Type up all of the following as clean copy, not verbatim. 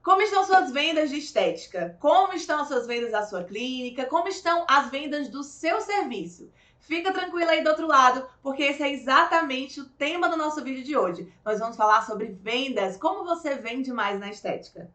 Como estão suas vendas de estética? Como estão as suas vendas da sua clínica? Como estão as vendas do seu serviço? Fica tranquila aí do outro lado, porque esse é exatamente o tema do nosso vídeo de hoje. Nós vamos falar sobre vendas, como você vende mais na estética.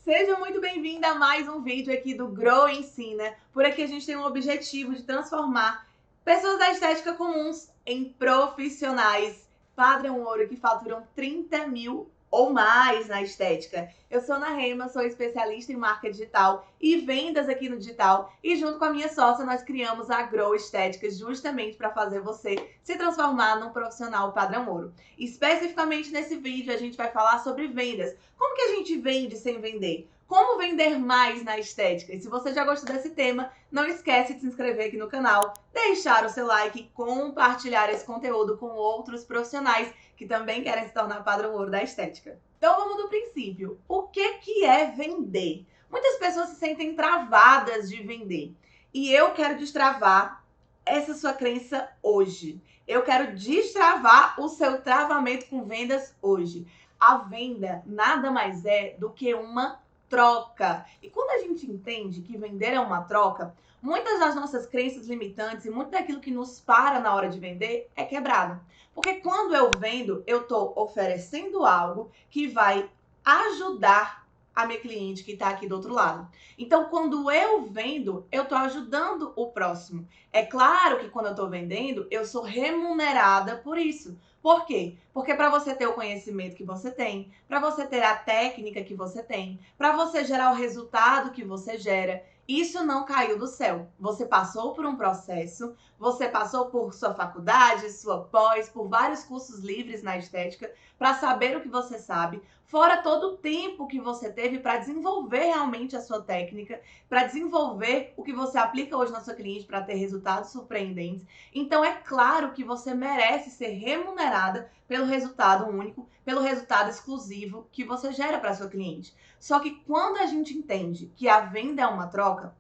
Seja muito bem-vinda a mais um vídeo aqui do Grow Ensina. Por aqui a gente tem um objetivo de transformar pessoas da estética comuns em profissionais padrão ouro que faturam 30 mil ou mais na estética. Eu sou Ana Rema, sou especialista em marca digital e vendas aqui no digital e junto com a minha sócia nós criamos a Grow Estética justamente para fazer você se transformar num profissional padrão ouro. Especificamente nesse vídeo a gente vai falar sobre vendas. Como que a gente vende sem vender? Como vender mais na estética? E se você já gostou desse tema, não esquece de se inscrever aqui no canal, deixar o seu like e compartilhar esse conteúdo com outros profissionais que também querem se tornar padrão ouro da estética. Então vamos do princípio. O que é vender? Muitas pessoas se sentem travadas de vender. E eu quero destravar essa sua crença hoje. Eu quero destravar o seu travamento com vendas hoje. A venda nada mais é do que uma troca. E quando a gente entende que vender é uma troca, muitas das nossas crenças limitantes e muito daquilo que nos para na hora de vender é quebrado. Porque quando eu vendo, eu estou oferecendo algo que vai ajudar a minha cliente que está aqui do outro lado. Então, quando eu vendo, eu estou ajudando o próximo. É claro que quando eu estou vendendo, eu sou remunerada por isso. Por quê? Porque para você ter o conhecimento que você tem, para você ter a técnica que você tem, para você gerar o resultado que você gera, isso não caiu do céu. Você passou por um processo, você passou por sua faculdade, sua pós, por vários cursos livres na estética, para saber o que você sabe, fora todo o tempo que você teve para desenvolver realmente a sua técnica, para desenvolver o que você aplica hoje na sua cliente para ter resultados surpreendentes. Então é claro que você merece ser remunerada pelo resultado único, pelo resultado exclusivo que você gera para sua cliente. Só que quando a gente entende que a venda é uma troca,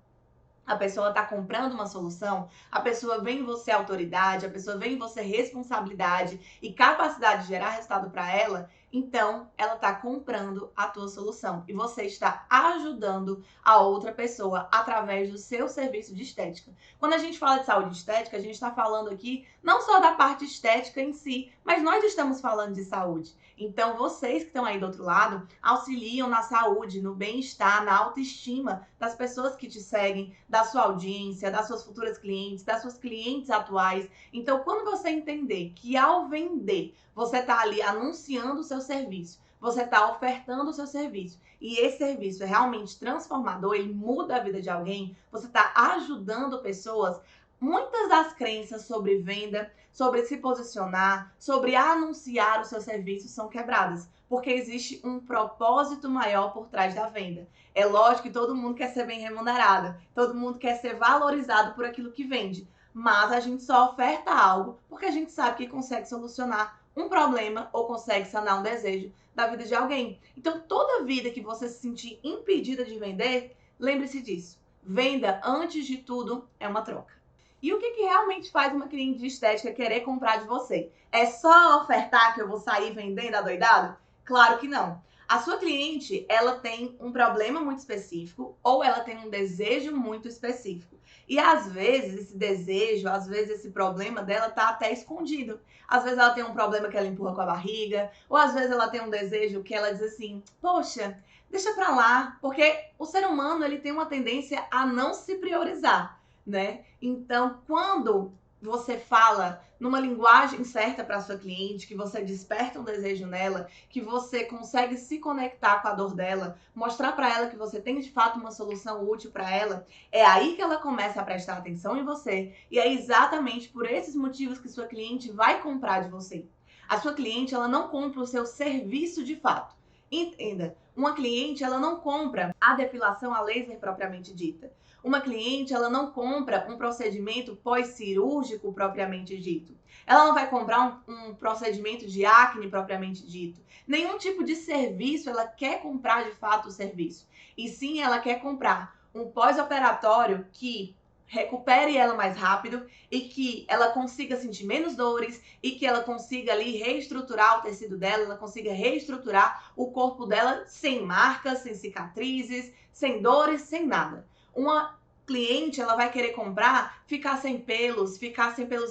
a pessoa está comprando uma solução, a pessoa vê em você autoridade, a pessoa vê em você responsabilidade e capacidade de gerar resultado para ela, então ela está comprando a tua solução e você está ajudando a outra pessoa através do seu serviço de estética. Quando a gente fala de saúde estética, a gente está falando aqui não só da parte estética em si, mas nós estamos falando de saúde. Então, vocês que estão aí do outro lado auxiliam na saúde, no bem-estar, na autoestima das pessoas que te seguem, da sua audiência, das suas futuras clientes, das suas clientes atuais. Então, quando você entender que ao vender, você está ali anunciando o seu serviço, você está ofertando o seu serviço e esse serviço é realmente transformador, ele muda a vida de alguém, você está ajudando pessoas. Muitas das crenças sobre venda, sobre se posicionar, sobre anunciar o seu serviço são quebradas, porque existe um propósito maior por trás da venda. É lógico que todo mundo quer ser bem remunerado, todo mundo quer ser valorizado por aquilo que vende, mas a gente só oferta algo porque a gente sabe que consegue solucionar um problema ou consegue sanar um desejo da vida de alguém. Então, toda vida que você se sentir impedida de vender, lembre-se disso. Venda, antes de tudo, é uma troca. E o que realmente faz uma cliente de estética querer comprar de você? É só ofertar que eu vou sair vendendo adoidado? Claro que não. A sua cliente, ela tem um problema muito específico ou ela tem um desejo muito específico. E às vezes esse desejo, às vezes esse problema dela tá até escondido. Às vezes ela tem um problema que ela empurra com a barriga, ou às vezes ela tem um desejo que ela diz assim: "Poxa, deixa pra lá", porque o ser humano ele tem uma tendência a não se priorizar, né? Então, quando você fala numa linguagem certa para sua cliente, que você desperta um desejo nela, que você consegue se conectar com a dor dela, mostrar para ela que você tem de fato uma solução útil para ela, é aí que ela começa a prestar atenção em você e é exatamente por esses motivos que sua cliente vai comprar de você. A sua cliente, ela não compra o seu serviço de fato. Entenda, uma cliente, ela não compra a depilação a laser propriamente dita. Uma cliente, ela não compra um procedimento pós-cirúrgico propriamente dito. Ela não vai comprar um procedimento de acne propriamente dito. Nenhum tipo de serviço ela quer comprar de fato o serviço. E sim, ela quer comprar um pós-operatório que recupere ela mais rápido e que ela consiga sentir menos dores e que ela consiga ali reestruturar o tecido dela, ela consiga reestruturar o corpo dela sem marcas, sem cicatrizes, sem dores, sem nada. Uma cliente, ela vai querer comprar, ficar sem pelos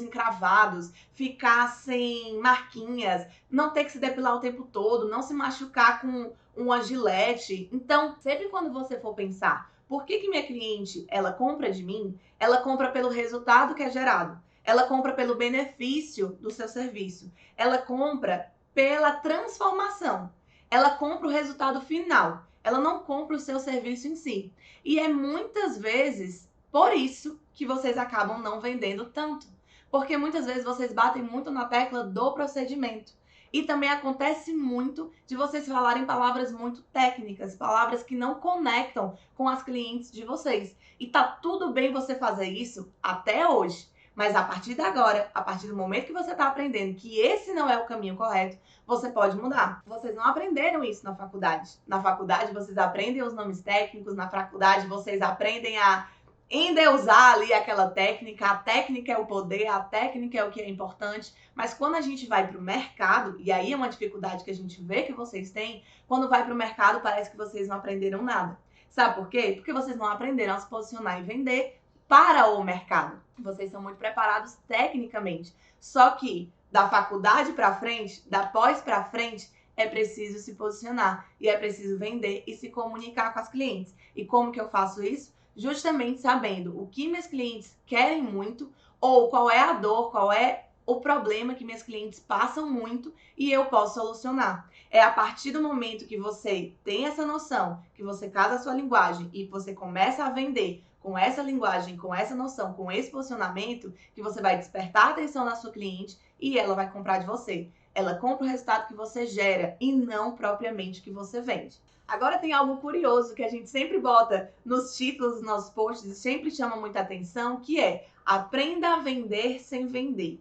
encravados, ficar sem marquinhas, não ter que se depilar o tempo todo, não se machucar com uma gilete. Então, sempre quando você for pensar, por que minha cliente, ela compra de mim? Ela compra pelo resultado que é gerado. Ela compra pelo benefício do seu serviço. Ela compra pela transformação. Ela compra o resultado final. Ela não compra o seu serviço em si. E é muitas vezes por isso que vocês acabam não vendendo tanto. Porque muitas vezes vocês batem muito na tecla do procedimento. E também acontece muito de vocês falarem palavras muito técnicas, palavras que não conectam com as clientes de vocês. E tá tudo bem você fazer isso até hoje. Mas a partir de agora, a partir do momento que você está aprendendo que esse não é o caminho correto, você pode mudar. Vocês não aprenderam isso na faculdade. Na faculdade, vocês aprendem os nomes técnicos, na faculdade, vocês aprendem a endeusar ali aquela técnica. A técnica é o poder, a técnica é o que é importante. Mas quando a gente vai para o mercado, e aí é uma dificuldade que a gente vê que vocês têm, quando vai para o mercado parece que vocês não aprenderam nada. Sabe por quê? Porque vocês não aprenderam a se posicionar e vender para o mercado. Vocês são muito preparados tecnicamente. Só que da faculdade para frente, da pós para frente, é preciso se posicionar e é preciso vender e se comunicar com as clientes. E como que eu faço isso? Justamente sabendo o que minhas clientes querem muito ou qual é a dor, qual é o problema que minhas clientes passam muito e eu posso solucionar. É a partir do momento que você tem essa noção, que você casa a sua linguagem e você começa a vender com essa linguagem, com essa noção, com esse posicionamento, que você vai despertar a atenção da sua cliente e ela vai comprar de você. Ela compra o resultado que você gera e não propriamente o que você vende. Agora tem algo curioso que a gente sempre bota nos títulos dos nossos posts e sempre chama muita atenção, que é aprenda a vender sem vender.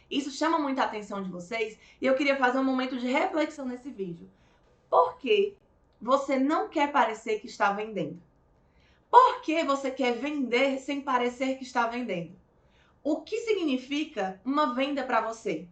Isso chama muita atenção de vocês e eu queria fazer um momento de reflexão nesse vídeo. Por que você não quer parecer que está vendendo? Por que você quer vender sem parecer que está vendendo? O que significa uma venda para você?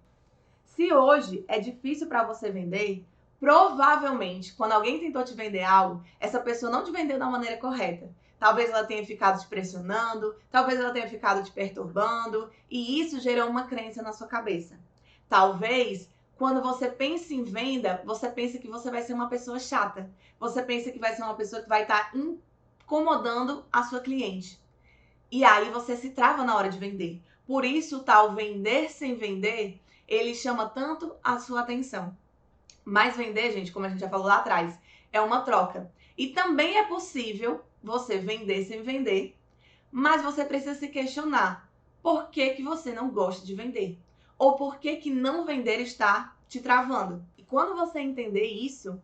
Se hoje é difícil para você vender, provavelmente, quando alguém tentou te vender algo, essa pessoa não te vendeu da maneira correta. Talvez ela tenha ficado te pressionando, talvez ela tenha ficado te perturbando, e isso gerou uma crença na sua cabeça. Talvez, quando você pensa em venda, você pensa que você vai ser uma pessoa chata. Você pensa que vai ser uma pessoa que vai estar incomodando a sua cliente. E aí você se trava na hora de vender. Por isso, o tal vender sem vender, ele chama tanto a sua atenção. Mas vender, gente, como a gente já falou lá atrás, é uma troca. E também é possível você vender sem vender, mas você precisa se questionar por que que você não gosta de vender. Ou por que que não vender está te travando. E quando você entender isso,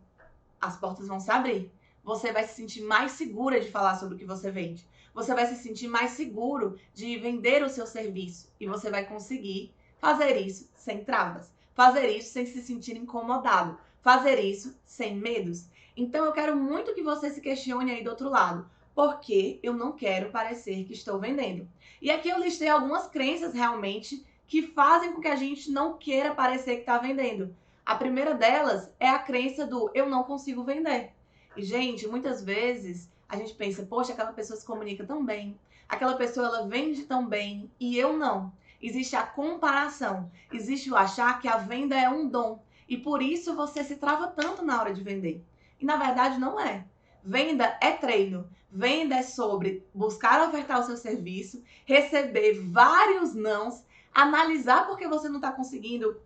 as portas vão se abrir. Você vai se sentir mais segura de falar sobre o que você vende. Você vai se sentir mais seguro de vender o seu serviço. E você vai conseguir fazer isso sem travas. Fazer isso sem se sentir incomodado. Fazer isso sem medos. Então eu quero muito que você se questione aí do outro lado. Por que eu não quero parecer que estou vendendo? E aqui eu listei algumas crenças realmente que fazem com que a gente não queira parecer que está vendendo. A primeira delas é a crença do eu não consigo vender. E, gente, muitas vezes a gente pensa, poxa, aquela pessoa se comunica tão bem, aquela pessoa ela vende tão bem e eu não. Existe a comparação, existe o achar que a venda é um dom e por isso você se trava tanto na hora de vender. E na verdade não é. Venda é treino. Venda é sobre buscar ofertar o seu serviço, receber vários nãos, analisar porque você não está conseguindo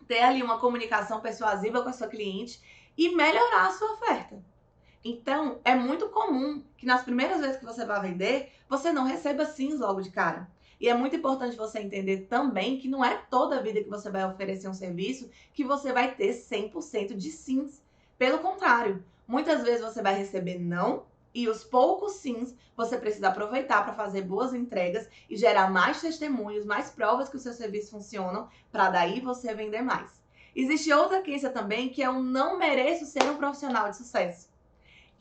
ter ali uma comunicação persuasiva com a sua cliente e melhorar a sua oferta. Então, é muito comum que nas primeiras vezes que você vai vender, você não receba sims logo de cara. E é muito importante você entender também que não é toda a vida que você vai oferecer um serviço que você vai ter 100% de sims. Pelo contrário, muitas vezes você vai receber não e os poucos sims você precisa aproveitar para fazer boas entregas e gerar mais testemunhos, mais provas que o seu serviço funciona, para daí você vender mais. Existe outra crença também que é o não mereço ser um profissional de sucesso.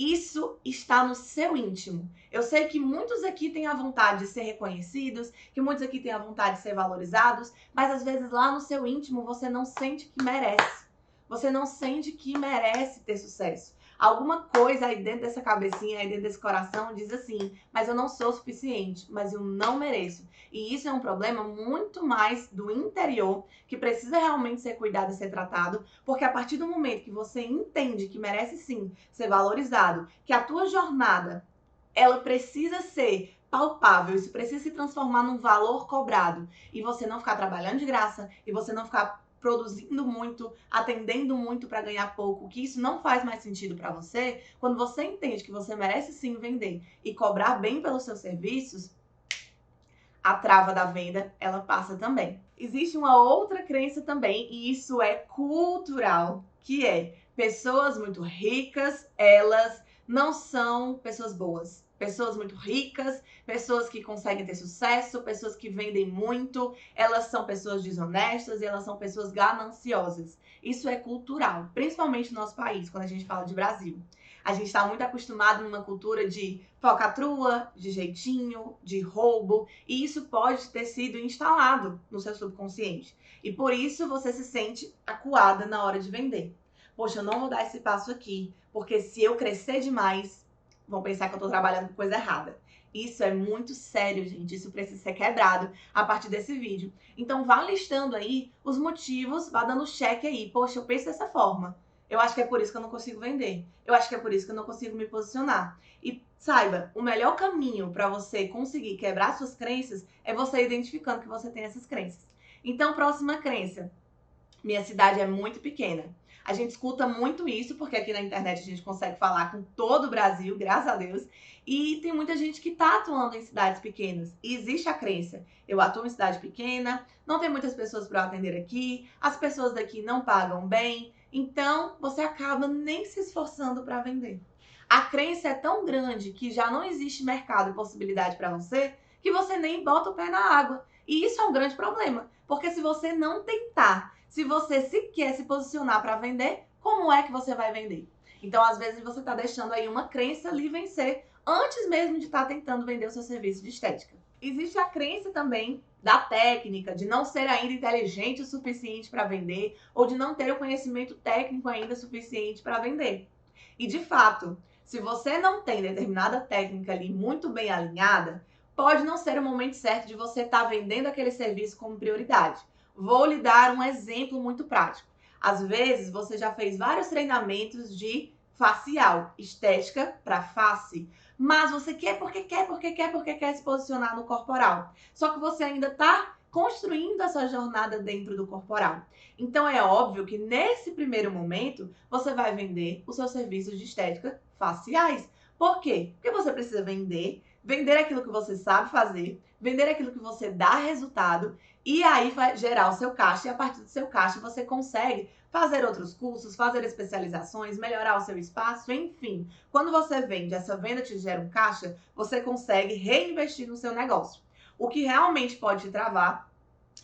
Isso está no seu íntimo. Eu sei que muitos aqui têm a vontade de ser reconhecidos, que muitos aqui têm a vontade de ser valorizados, mas às vezes lá no seu íntimo você não sente que merece. Você não sente que merece ter sucesso. Alguma coisa aí dentro dessa cabecinha, aí dentro desse coração diz assim, mas eu não sou o suficiente, mas eu não mereço. E isso é um problema muito mais do interior, que precisa realmente ser cuidado e ser tratado, porque a partir do momento que você entende que merece sim ser valorizado, que a tua jornada, ela precisa ser palpável, isso precisa se transformar num valor cobrado, e você não ficar trabalhando de graça, e você não ficar produzindo muito, atendendo muito para ganhar pouco, que isso não faz mais sentido para você, quando você entende que você merece sim vender e cobrar bem pelos seus serviços, a trava da venda, ela passa também. Existe uma outra crença também, e isso é cultural, que é pessoas muito ricas, elas não são pessoas boas. Pessoas muito ricas, pessoas que conseguem ter sucesso, pessoas que vendem muito, elas são pessoas desonestas e elas são pessoas gananciosas. Isso é cultural, principalmente no nosso país, quando a gente fala de Brasil. A gente está muito acostumado numa cultura de falcatrua, de jeitinho, de roubo, e isso pode ter sido instalado no seu subconsciente. E por isso você se sente acuada na hora de vender. Poxa, eu não vou dar esse passo aqui, porque se eu crescer demais, vão pensar que eu estou trabalhando com coisa errada. Isso é muito sério, gente. Isso precisa ser quebrado a partir desse vídeo. Então vá listando aí os motivos, vá dando check aí. Poxa, eu penso dessa forma. Eu acho que é por isso que eu não consigo vender. Eu acho que é por isso que eu não consigo me posicionar. E saiba, o melhor caminho para você conseguir quebrar suas crenças é você identificando que você tem essas crenças. Então, próxima crença. Minha cidade é muito pequena. A gente escuta muito isso, porque aqui na internet a gente consegue falar com todo o Brasil, graças a Deus. E tem muita gente que está atuando em cidades pequenas. E existe a crença, eu atuo em cidade pequena, não tem muitas pessoas para eu atender aqui, as pessoas daqui não pagam bem, então você acaba nem se esforçando para vender. A crença é tão grande que já não existe mercado e possibilidade para você, que você nem bota o pé na água. E isso é um grande problema, porque se você não tentar, se você sequer se posicionar para vender, como é que você vai vender? Então, às vezes, você está deixando aí uma crença ali vencer antes mesmo de estar tentando vender o seu serviço de estética. Existe a crença também da técnica, de não ser ainda inteligente o suficiente para vender, ou de não ter o conhecimento técnico ainda suficiente para vender. E, de fato, se você não tem determinada técnica ali muito bem alinhada, pode não ser o momento certo de você estar vendendo aquele serviço como prioridade. Vou lhe dar um exemplo muito prático. Às vezes, você já fez vários treinamentos de facial, estética para face, mas você quer porque quer se posicionar no corporal. Só que você ainda está construindo essa jornada dentro do corporal. Então, é óbvio que nesse primeiro momento, você vai vender os seus serviços de estética faciais. Por quê? Porque você precisa vender aquilo que você sabe fazer, vender aquilo que você dá resultado, e aí vai gerar o seu caixa, e a partir do seu caixa você consegue fazer outros cursos, fazer especializações, melhorar o seu espaço, enfim. Quando você vende, essa venda te gera um caixa, você consegue reinvestir no seu negócio. O que realmente pode te travar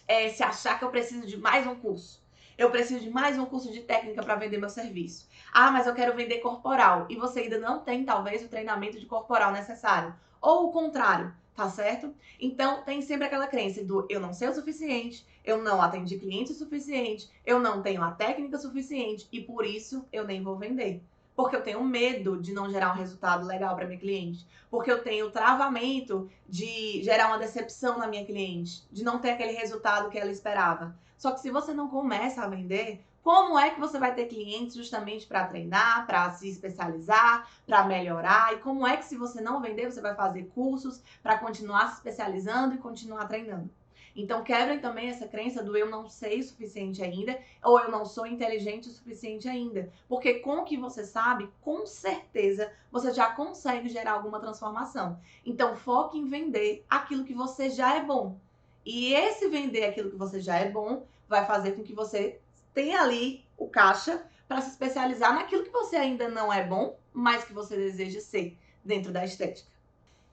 é se achar que eu preciso de mais um curso. Eu preciso de mais um curso de técnica para vender meu serviço. Ah, mas eu quero vender corporal. E você ainda não tem, talvez, o treinamento de corporal necessário. Ou o contrário, tá certo? Então, tem sempre aquela crença do eu não sei o suficiente, eu não atendi cliente o suficiente, eu não tenho a técnica suficiente e por isso eu nem vou vender. Porque eu tenho medo de não gerar um resultado legal para minha cliente. Porque eu tenho travamento de gerar uma decepção na minha cliente, de não ter aquele resultado que ela esperava. Só que se você não começa a vender, como é que você vai ter clientes justamente para treinar, para se especializar, para melhorar? E como é que se você não vender, você vai fazer cursos para continuar se especializando e continuar treinando? Então quebrem também essa crença do eu não sei o suficiente ainda, ou eu não sou inteligente o suficiente ainda. Porque com o que você sabe, com certeza você já consegue gerar alguma transformação. Então foque em vender aquilo que você já é bom. E esse vender aquilo que você já é bom vai fazer com que você tenha ali o caixa para se especializar naquilo que você ainda não é bom, mas que você deseja ser dentro da estética.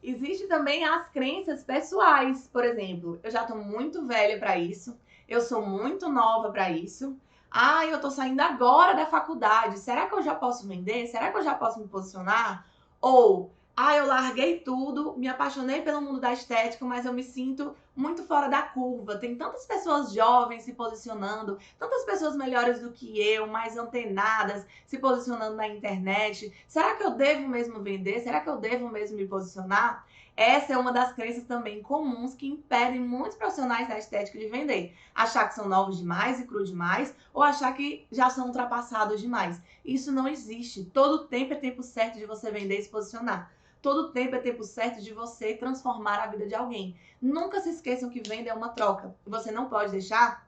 Existem também as crenças pessoais, por exemplo, eu já estou muito velha para isso, eu sou muito nova para isso. Ah, eu tô saindo agora da faculdade. Será que eu já posso vender? Será que eu já posso me posicionar? Ou, ah, eu larguei tudo, me apaixonei pelo mundo da estética, mas eu me sinto muito fora da curva. Tem tantas pessoas jovens se posicionando, tantas pessoas melhores do que eu, mais antenadas, se posicionando na internet. Será que eu devo mesmo vender? Será que eu devo mesmo me posicionar? Essa é uma das crenças também comuns que impedem muitos profissionais da estética de vender. Achar que são novos demais e cru demais, ou achar que já são ultrapassados demais. Isso não existe. Todo tempo é tempo certo de você vender e se posicionar. Todo tempo é tempo certo de você transformar a vida de alguém. Nunca se esqueçam que venda é uma troca. Você não pode deixar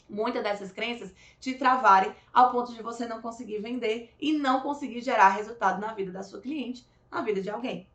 muitas dessas crenças te travarem ao ponto de você não conseguir vender e não conseguir gerar resultado na vida da sua cliente, na vida de alguém.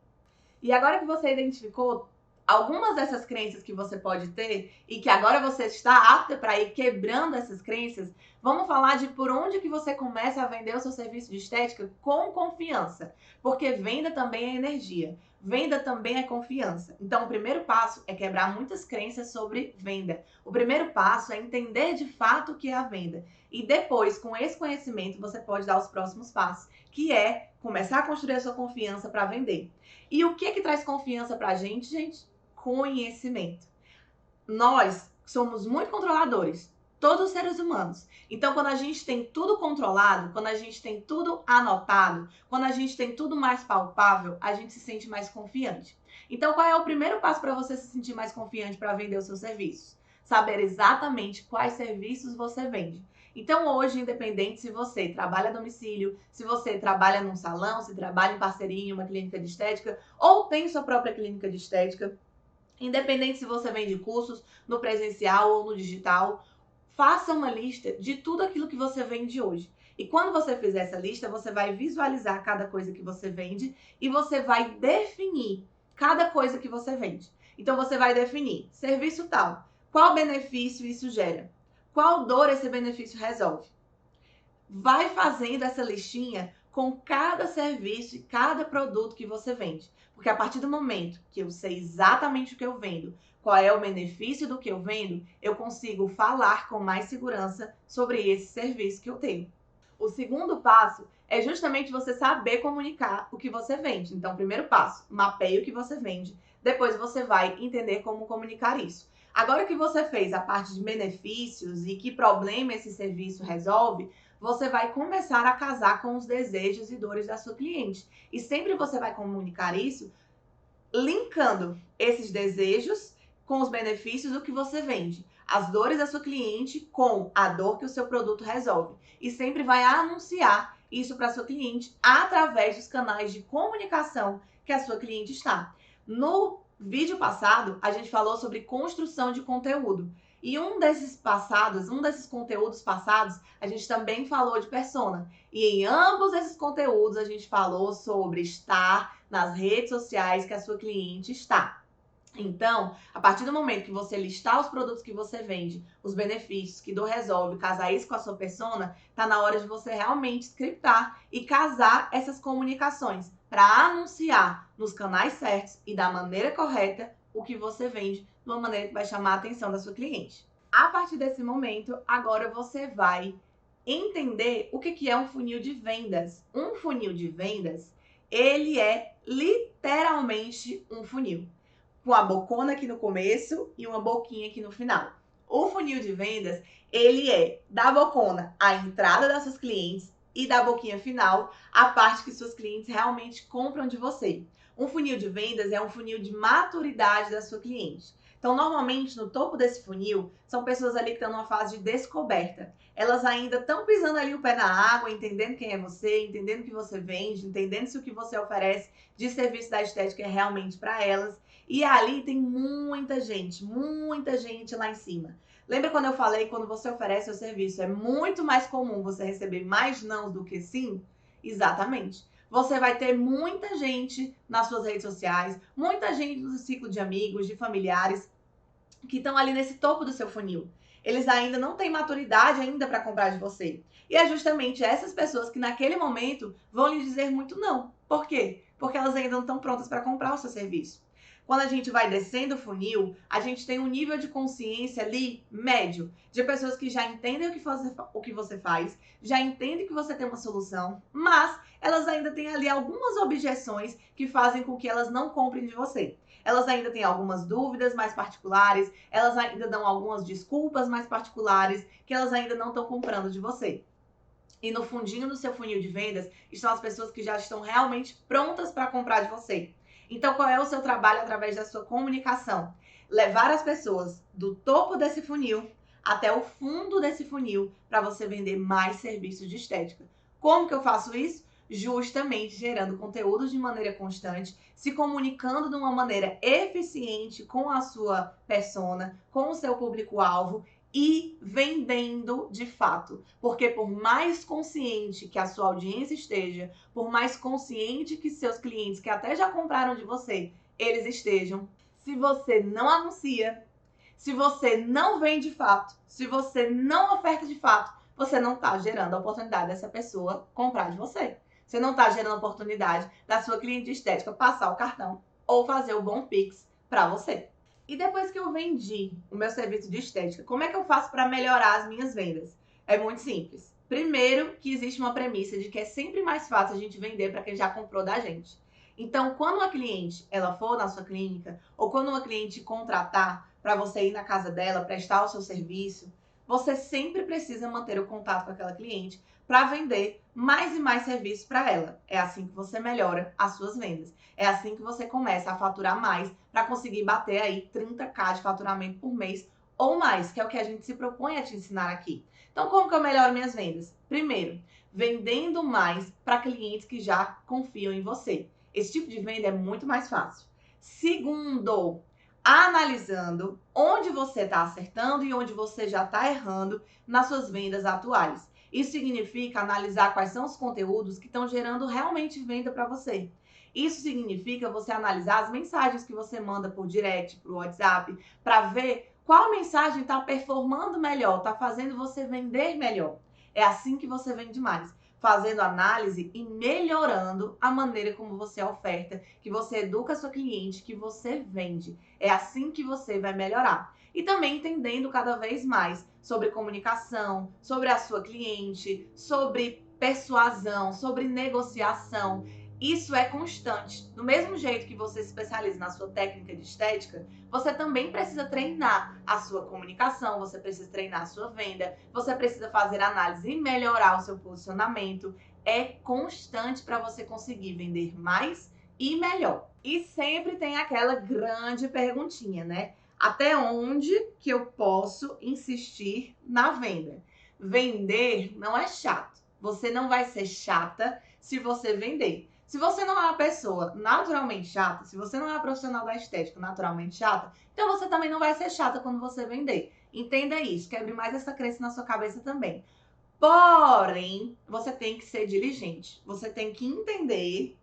E agora que você identificou algumas dessas crenças que você pode ter e que agora você está apta para ir quebrando essas crenças, vamos falar de por onde que você começa a vender o seu serviço de estética com confiança. Porque venda também é energia. Venda também é confiança. Então, o primeiro passo é quebrar muitas crenças sobre venda. O primeiro passo é entender de fato o que é a venda. E depois, com esse conhecimento, você pode dar os próximos passos, que é começar a construir a sua confiança para vender. E o que traz confiança pra gente, gente? Conhecimento. Nós somos muito controladores, todos os seres humanos. Então, quando a gente tem tudo controlado, quando a gente tem tudo anotado, quando a gente tem tudo mais palpável, a gente se sente mais confiante. Então, qual é o primeiro passo para você se sentir mais confiante para vender os seus serviços? Saber exatamente quais serviços você vende. Então, hoje, independente se você trabalha a domicílio, se você trabalha num salão, se trabalha em parceria em uma clínica de estética ou tem sua própria clínica de estética, independente se você vende cursos no presencial ou no digital, faça uma lista de tudo aquilo que você vende hoje. E quando você fizer essa lista, você vai visualizar cada coisa que você vende e você vai definir cada coisa que você vende. Então você vai definir serviço tal, qual benefício isso gera? Qual dor esse benefício resolve? Vai fazendo essa listinha com cada serviço e cada produto que você vende. Porque a partir do momento que eu sei exatamente o que eu vendo, qual é o benefício do que eu vendo, eu consigo falar com mais segurança sobre esse serviço que eu tenho. O segundo passo é justamente você saber comunicar o que você vende. Então, primeiro passo, mapeie o que você vende. Depois você vai entender como comunicar isso. Agora que você fez a parte de benefícios e que problema esse serviço resolve, você vai começar a casar com os desejos e dores da sua cliente. E sempre você vai comunicar isso linkando esses desejos com os benefícios do que você vende. As dores da sua cliente com a dor que o seu produto resolve. E sempre vai anunciar isso para a sua cliente através dos canais de comunicação que a sua cliente está. No vídeo passado, a gente falou sobre construção de conteúdo. E um desses conteúdos passados, a gente também falou de persona. E em ambos esses conteúdos, a gente falou sobre estar nas redes sociais que a sua cliente está. Então, a partir do momento que você listar os produtos que você vende, os benefícios que dor resolve, casar isso com a sua persona, tá na hora de você realmente scriptar e casar essas comunicações para anunciar nos canais certos e da maneira correta o que você vende, de uma maneira que vai chamar a atenção da sua cliente. A partir desse momento, agora você vai entender o que é um funil de vendas. Um funil de vendas, ele é literalmente um funil, com a bocona aqui no começo e uma boquinha aqui no final. O funil de vendas, ele é da bocona a entrada das suas clientes e da boquinha final a parte que suas clientes realmente compram de você. Um funil de vendas é um funil de maturidade da sua cliente. Então, normalmente, no topo desse funil, são pessoas ali que estão numa fase de descoberta. Elas ainda estão pisando ali o pé na água, entendendo quem é você, entendendo o que você vende, entendendo se o que você oferece de serviço da estética é realmente para elas. E ali tem muita gente lá em cima. Lembra quando eu falei que quando você oferece o serviço é muito mais comum você receber mais não do que sim? Exatamente. Você vai ter muita gente nas suas redes sociais, muita gente no ciclo de amigos, de familiares, que estão ali nesse topo do seu funil. Eles ainda não têm maturidade ainda para comprar de você. E é justamente essas pessoas que naquele momento vão lhe dizer muito não. Por quê? Porque elas ainda não estão prontas para comprar o seu serviço. quando a gente vai descendo o funil, a gente tem um nível de consciência ali médio, de pessoas que já entendem o que você faz, já entendem que você tem uma solução, mas elas ainda têm ali algumas objeções que fazem com que elas não comprem de você. Elas ainda têm algumas dúvidas mais particulares, elas ainda dão algumas desculpas mais particulares, que elas ainda não estão comprando de você. E no fundinho do seu funil de vendas estão as pessoas que já estão realmente prontas para comprar de você. Então, qual é o seu trabalho através da sua comunicação? Levar as pessoas do topo desse funil até o fundo desse funil para você vender mais serviços de estética. Como que eu faço isso? Justamente gerando conteúdos de maneira constante, se comunicando de uma maneira eficiente com a sua persona, com o seu público-alvo e vendendo de fato. Porque por mais consciente que a sua audiência esteja, por mais consciente que seus clientes, que até já compraram de você, eles estejam, se você não anuncia, se você não vende de fato, se você não oferta de fato, você não está gerando a oportunidade dessa pessoa comprar de você. Você não está gerando a oportunidade da sua cliente de estética passar o cartão ou fazer o bom Pix para você. E depois que eu vendi o meu serviço de estética, como é que eu faço para melhorar as minhas vendas? É muito simples. Primeiro, que existe uma premissa de que é sempre mais fácil a gente vender para quem já comprou da gente. Então, quando uma cliente ela for na sua clínica ou quando uma cliente contratar para você ir na casa dela, prestar o seu serviço, você sempre precisa manter o contato com aquela cliente para vender mais e mais serviços para ela. É assim que você melhora as suas vendas. É assim que você começa a faturar mais para conseguir bater aí 30k de faturamento por mês ou mais, que é o que a gente se propõe a te ensinar aqui. Então, como que eu melhoro minhas vendas? Primeiro, vendendo mais para clientes que já confiam em você. Esse tipo de venda é muito mais fácil. Segundo, analisando onde você está acertando e onde você já está errando nas suas vendas atuais. Isso significa analisar quais são os conteúdos que estão gerando realmente venda para você. Isso significa você analisar as mensagens que você manda por direct, por WhatsApp, para ver qual mensagem está performando melhor, está fazendo você vender melhor. É assim que você vende mais, fazendo análise e melhorando a maneira como você oferta, que você educa a sua cliente, que você vende. É assim que você vai melhorar. E também entendendo cada vez mais sobre comunicação, sobre a sua cliente, sobre persuasão, sobre negociação. Isso é constante. Do mesmo jeito que você se especializa na sua técnica de estética, você também precisa treinar a sua comunicação, você precisa treinar a sua venda, você precisa fazer análise e melhorar o seu posicionamento. É constante para você conseguir vender mais e melhor. E sempre tem aquela grande perguntinha, né? Até onde que eu posso insistir na venda? Vender não é chato. Você não vai ser chata se você vender. Se você não é uma pessoa naturalmente chata, se você não é uma profissional da estética naturalmente chata, então você também não vai ser chata quando você vender. Entenda isso, quebre mais essa crença na sua cabeça também. Porém, você tem que ser diligente. Você tem que entender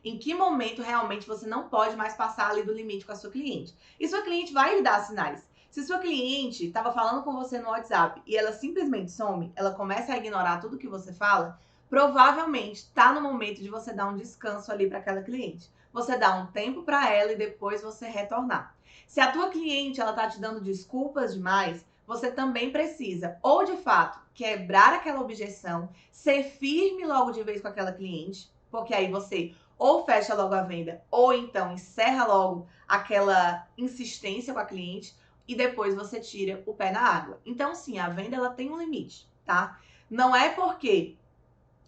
em que momento realmente você não pode mais passar ali do limite com a sua cliente. E sua cliente vai lhe dar sinais. Se sua cliente estava falando com você no WhatsApp e ela simplesmente some, ela começa a ignorar tudo que você fala, provavelmente está no momento de você dar um descanso ali para aquela cliente. Você dá um tempo para ela e depois você retornar. Se a tua cliente ela tá te dando desculpas demais, você também precisa, ou de fato, quebrar aquela objeção, ser firme logo de vez com aquela cliente, porque aí você ou fecha logo a venda, ou então encerra logo aquela insistência com a cliente e depois você tira o pé na água. Então, sim, a venda ela tem um limite, tá? Não é porque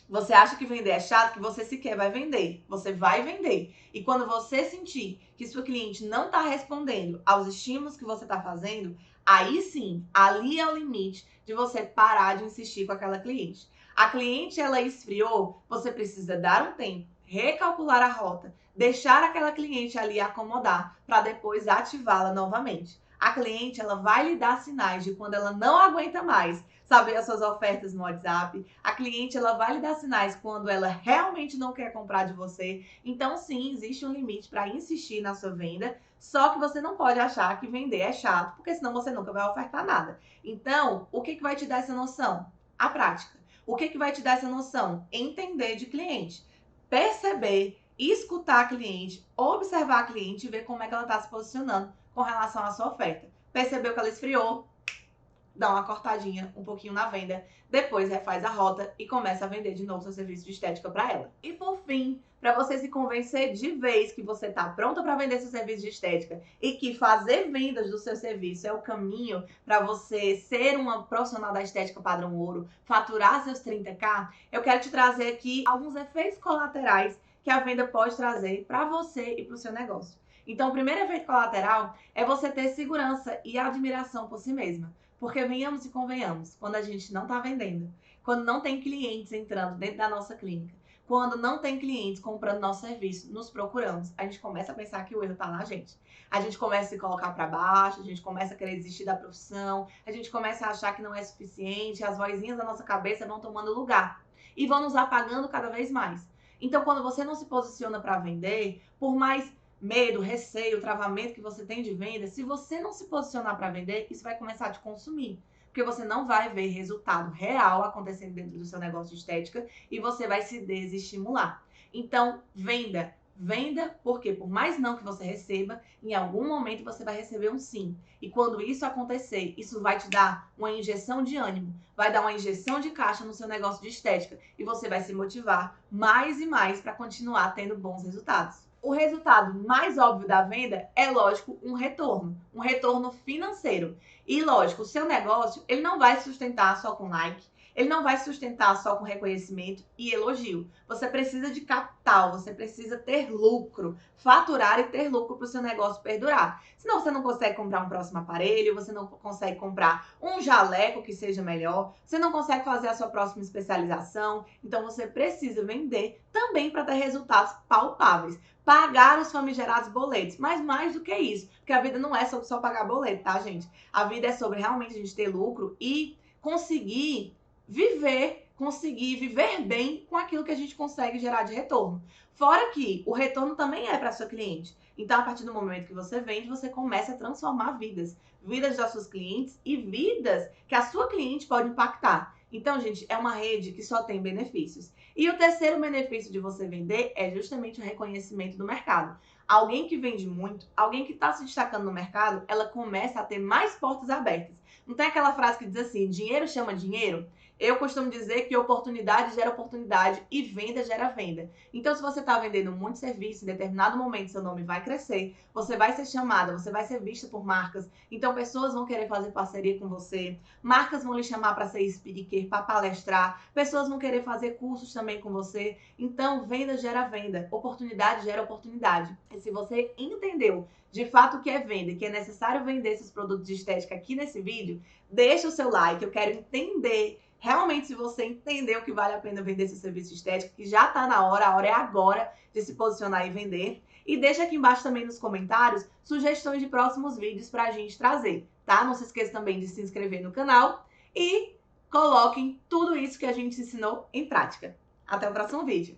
você acha que vender é chato que você sequer vai vender. Você vai vender. E quando você sentir que sua cliente não está respondendo aos estímulos que você está fazendo, aí sim, ali é o limite de você parar de insistir com aquela cliente. A cliente, ela esfriou, você precisa dar um tempo, recalcular a rota, deixar aquela cliente ali acomodar para depois ativá-la novamente. A cliente, ela vai lhe dar sinais de quando ela não aguenta mais saber as suas ofertas no WhatsApp. A cliente, ela vai lhe dar sinais quando ela realmente não quer comprar de você. Então, sim, existe um limite para insistir na sua venda, só que você não pode achar que vender é chato, porque senão você nunca vai ofertar nada. Então, o que vai te dar essa noção? A prática. O que vai te dar essa noção? Entender de cliente. Perceber escutar a cliente, observar a cliente e ver como é que ela está se posicionando com relação à sua oferta. Percebeu que ela esfriou? Dá uma cortadinha um pouquinho na venda, depois refaz a rota e começa a vender de novo seu serviço de estética para ela. E por fim, para você se convencer de vez que você está pronta para vender seu serviço de estética e que fazer vendas do seu serviço é o caminho para você ser uma profissional da estética padrão ouro, faturar seus 30k, eu quero te trazer aqui alguns efeitos colaterais que a venda pode trazer para você e para o seu negócio. Então, o primeiro efeito colateral é você ter segurança e admiração por si mesma. Porque venhamos e convenhamos, quando a gente não está vendendo, quando não tem clientes entrando dentro da nossa clínica, quando não tem clientes comprando nosso serviço, nos procuramos, a gente começa a pensar que o erro está na gente. A gente começa a se colocar para baixo, a gente começa a querer desistir da profissão, a gente começa a achar que não é suficiente, as vozinhas da nossa cabeça vão tomando lugar e vão nos apagando cada vez mais. Então, quando você não se posiciona para vender, por mais medo, receio, travamento que você tem de venda, se você não se posicionar para vender, isso vai começar a te consumir. Porque você não vai ver resultado real acontecendo dentro do seu negócio de estética e você vai se desestimular. Então, venda. Venda, porque por mais não que você receba, em algum momento você vai receber um sim. E quando isso acontecer, isso vai te dar uma injeção de ânimo, vai dar uma injeção de caixa no seu negócio de estética e você vai se motivar mais e mais para continuar tendo bons resultados. O resultado mais óbvio da venda é, lógico, um retorno financeiro. E, lógico, o seu negócio, ele não vai se sustentar só com like, ele não vai se sustentar só com reconhecimento e elogio. Você precisa de capital, você precisa ter lucro, faturar e ter lucro para o seu negócio perdurar. Senão você não consegue comprar um próximo aparelho, você não consegue comprar um jaleco que seja melhor, você não consegue fazer a sua próxima especialização. Então você precisa vender também para ter resultados palpáveis. Pagar os famigerados boletos, mas mais do que isso, porque a vida não é sobre só pagar boleto, tá, gente? A vida é sobre realmente a gente ter lucro e conseguir viver bem com aquilo que a gente consegue gerar de retorno. Fora que o retorno também é para sua cliente. Então, a partir do momento que você vende, você começa a transformar vidas das suas clientes e vidas que a sua cliente pode impactar. Então, gente, é uma rede que só tem benefícios. E o terceiro benefício de você vender é justamente o reconhecimento do mercado. Alguém que vende muito, alguém que está se destacando no mercado, ela começa a ter mais portas abertas. Não tem aquela frase que diz assim, dinheiro chama dinheiro? Eu costumo dizer que oportunidade gera oportunidade e venda gera venda. Então, se você está vendendo muito serviço, em determinado momento seu nome vai crescer, você vai ser chamada, você vai ser vista por marcas. Então, pessoas vão querer fazer parceria com você, marcas vão lhe chamar para ser speaker, para palestrar, pessoas vão querer fazer cursos também com você. Então, venda gera venda, oportunidade gera oportunidade. E se você entendeu de fato o que é venda e que é necessário vender seus produtos de estética aqui nesse vídeo, deixa o seu like, eu quero entender realmente se você entendeu que vale a pena vender seu serviço estético, que já tá na hora, a hora é agora de se posicionar e vender. E deixa aqui embaixo também nos comentários sugestões de próximos vídeos pra gente trazer, tá? Não se esqueça também de se inscrever no canal e coloquem tudo isso que a gente ensinou em prática. Até o próximo vídeo!